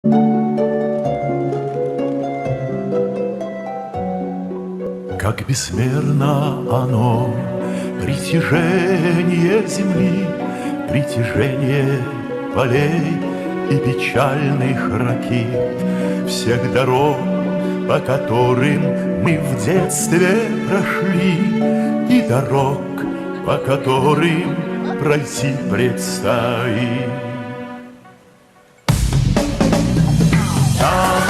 Как бессмерно оно, притяжение земли, притяжение полей и печальных ракет, всех дорог, по которым мы в детстве прошли, и дорог, по которым пройти предстоит. Там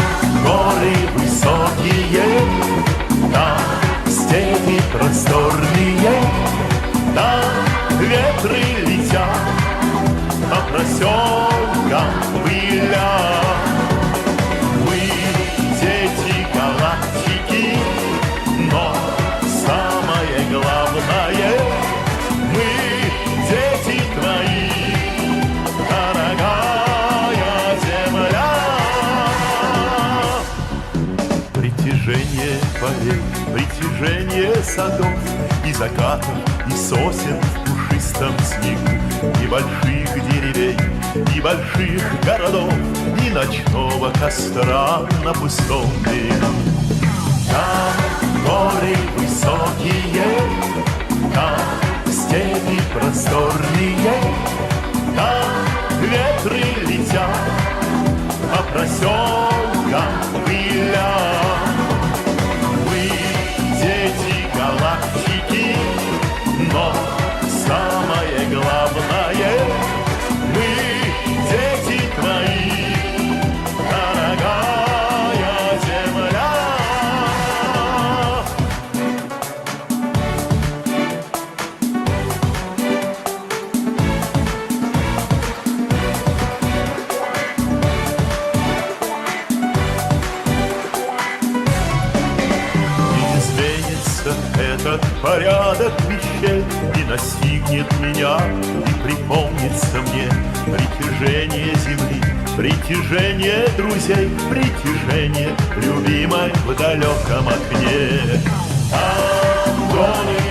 горы высокие, там степи просторные, там ветры летят по проселкам пыля. Мы дети галактики, но самое главное, мы дети твои, дорогая земля. Притяжение полей, притяжение садов, и закатов, и сосен в пушистом снегу, и больших деревень, и больших городов, и ночного костра на пустом берегу. Там горы высокие, там степи просторные, там ветры летят по проселкам пыля. Галактики, но самое главное, мы дети твои, дорогая земля. Этот порядок вещей и настигнет меня, и припомнится мне притяжение земли, притяжение друзей, притяжение любимой в далеком окне. Там горы